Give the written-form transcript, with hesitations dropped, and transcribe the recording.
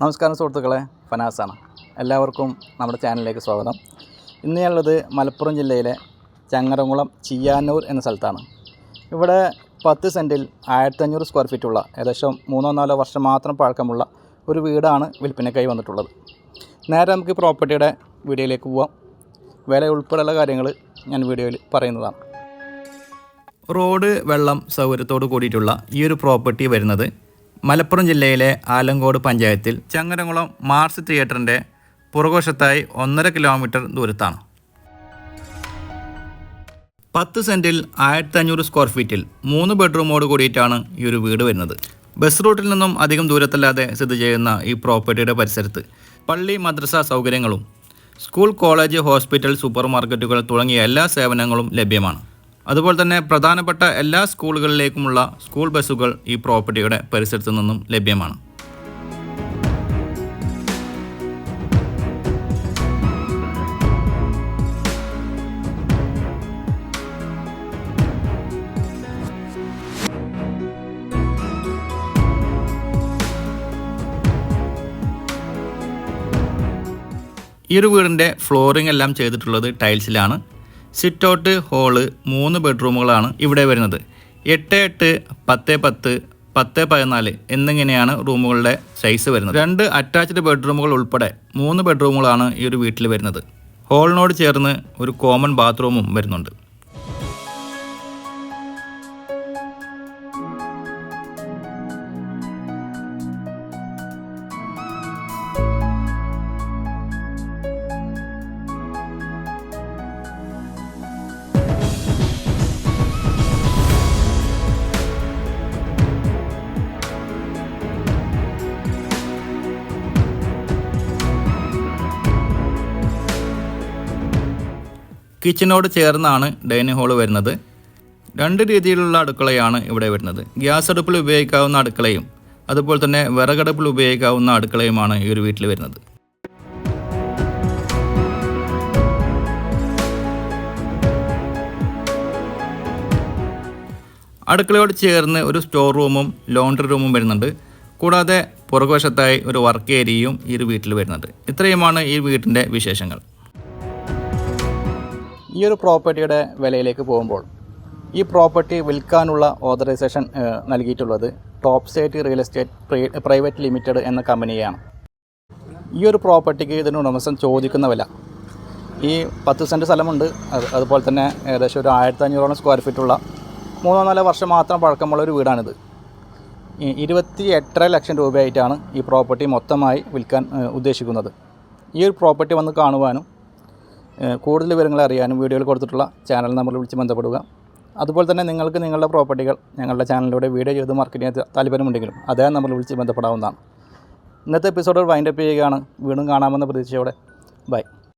നമസ്കാരം സുഹൃത്തുക്കളെ, ഫനാസാണ്. എല്ലാവർക്കും നമ്മുടെ ചാനലിലേക്ക് സ്വാഗതം. ഇന്ന് ഞാനുള്ളത് മലപ്പുറം ജില്ലയിലെ ചങ്ങരംകുളം ചിയ്യാനൂർ എന്ന സ്ഥലത്താണ്. ഇവിടെ 10 സെൻറ്റിൽ 1500 സ്ക്വയർ ഫീറ്റുള്ള ഏകദേശം 3-4 വർഷം മാത്രം പഴക്കമുള്ള ഒരു വീടാണ് വിൽപ്പനയ്ക്കായി വന്നിട്ടുള്ളത്. നേരെ നമുക്ക് പ്രോപ്പർട്ടിയുടെ വീഡിയോയിലേക്ക് പോവാം. വില ഉൾപ്പെടെയുള്ള കാര്യങ്ങൾ ഞാൻ വീഡിയോയിൽ പറയുന്നതാണ്. റോഡ് വെള്ളം സൗകര്യത്തോട് കൂടിയിട്ടുള്ള ഈ ഒരു പ്രോപ്പർട്ടി വരുന്നത് മലപ്പുറം ജില്ലയിലെ ആലങ്കോട് പഞ്ചായത്തിൽ ചങ്ങരംകുളം മാർസ് തിയേറ്ററിൻ്റെ പുറകുവശത്തായി 1.5 കിലോമീറ്റർ ദൂരത്താണ്. 10 സെൻറ്റിൽ 1500 സ്ക്വയർ ഫീറ്റിൽ 3 ബെഡ്റൂമോട് കൂടിയിട്ടാണ് ഈ ഒരു വീട് വരുന്നത്. ബസ് റൂട്ടിൽ നിന്നും അധികം ദൂരത്തല്ലാതെ സ്ഥിതി ചെയ്യുന്ന ഈ പ്രോപ്പർട്ടിയുടെ പരിസരത്ത് പള്ളി, മദ്രസ സൗകര്യങ്ങളും സ്കൂൾ, കോളേജ്, ഹോസ്പിറ്റൽ, സൂപ്പർ മാർക്കറ്റുകൾ തുടങ്ങിയ എല്ലാ സേവനങ്ങളും ലഭ്യമാണ്. അതുപോലെ തന്നെ പ്രധാനപ്പെട്ട എല്ലാ സ്കൂളുകളിലേക്കുമുള്ള സ്കൂൾ ബസ്സുകൾ ഈ പ്രോപ്പർട്ടിയുടെ പരിസരത്തു നിന്നും ലഭ്യമാണ്. ഈ ഒരു വീടിൻ്റെ ഫ്ലോറിംഗ് എല്ലാം ചെയ്തിട്ടുള്ളത് ടൈൽസിലാണ്. സിറ്റ് ഔട്ട്, ഹോള്, 3 ബെഡ്റൂമുകളാണ് ഇവിടെ വരുന്നത്. 8-8, 10-10, 10-14 എന്നിങ്ങനെയാണ് റൂമുകളുടെ സൈസ് വരുന്നത്. 2 അറ്റാച്ച്ഡ് ബെഡ്റൂമുകൾ ഉൾപ്പെടെ 3 ബെഡ്റൂമുകളാണ് ഈ ഒരു വീട്ടിൽ വരുന്നത്. ഹോളിനോട് ചേർന്ന് ഒരു കോമൺ ബാത്റൂമും വരുന്നുണ്ട്. കിച്ചനോട് ചേർന്നാണ് ഡൈനിങ് ഹാൾ വരുന്നത്. 2 രീതിയിലുള്ള അടുക്കളയാണ് ഇവിടെ വരുന്നത്. ഗ്യാസ് അടുപ്പിൽ ഉപയോഗിക്കാവുന്ന അടുക്കളയും അതുപോലെ തന്നെ വിറകടുപ്പിൽ ഉപയോഗിക്കാവുന്ന അടുക്കളയുമാണ് ഈ ഒരു വീട്ടിൽ വരുന്നത്. അടുക്കളയോട് ചേർന്ന് ഒരു സ്റ്റോർ റൂമും ലോണ്ടറി റൂമും വരുന്നുണ്ട്. കൂടാതെ പുറകുവശത്തായി ഒരു വർക്ക് ഏരിയയും ഈ ഒരു വീട്ടിൽ വരുന്നുണ്ട്. ഇത്രയുമാണ് ഈ വീടിൻ്റെ വിശേഷങ്ങൾ. ഈ ഒരു പ്രോപ്പർട്ടിയുടെ വിലയിലേക്ക് പോകുമ്പോൾ ഈ പ്രോപ്പർട്ടി വിൽക്കാനുള്ള ഓതറൈസേഷൻ നൽകിയിട്ടുള്ളത് top site real estate private limited എന്ന കമ്പനിയാണ്. ഈ ഒരു പ്രോപ്പർട്ടിക്ക് ഇതിന് ഉടമസ്ഥൻ ചോദിക്കുന്ന വില, ഈ 10 സെൻറ്റ് സ്ഥലമുണ്ട്, അതുപോലെ തന്നെ ഏകദേശം ഒരു 1500 സ്ക്വയർ ഫീറ്റുള്ള 3-4 വർഷം മാത്രം പഴക്കമുള്ള ഒരു വീടാണിത്. 28.5 ലക്ഷം രൂപയായിട്ടാണ് ഈ പ്രോപ്പർട്ടി മൊത്തമായി വിൽക്കാൻ ഉദ്ദേശിക്കുന്നത്. ഈ ഒരു പ്രോപ്പർട്ടി വന്ന് കാണുവാനും കൂടുതൽ വിവരങ്ങൾ അറിയാനും വീഡിയോയിൽ കൊടുത്തിട്ടുള്ള ചാനൽ നമ്പറിൽ വിളിച്ച് ബന്ധപ്പെടുക. അതുപോലെ തന്നെ നിങ്ങൾക്ക് നിങ്ങളുടെ പ്രോപ്പർട്ടികൾ ഞങ്ങളുടെ ചാനലിലൂടെ വീഡിയോ ചെയ്ത് മാർക്കറ്റ് ചെയ്യാൻ താല്പര്യമുണ്ടെങ്കിലും അതേ നമ്പറിൽ വിളിച്ച് ബന്ധപ്പെടാവുന്നതാണ്. ഇന്നത്തെ എപ്പിസോഡ് വൈൻഡപ്പ് ചെയ്യുകയാണ്. വീണ്ടും കാണാമെന്ന പ്രതീക്ഷയോടെ ബൈ.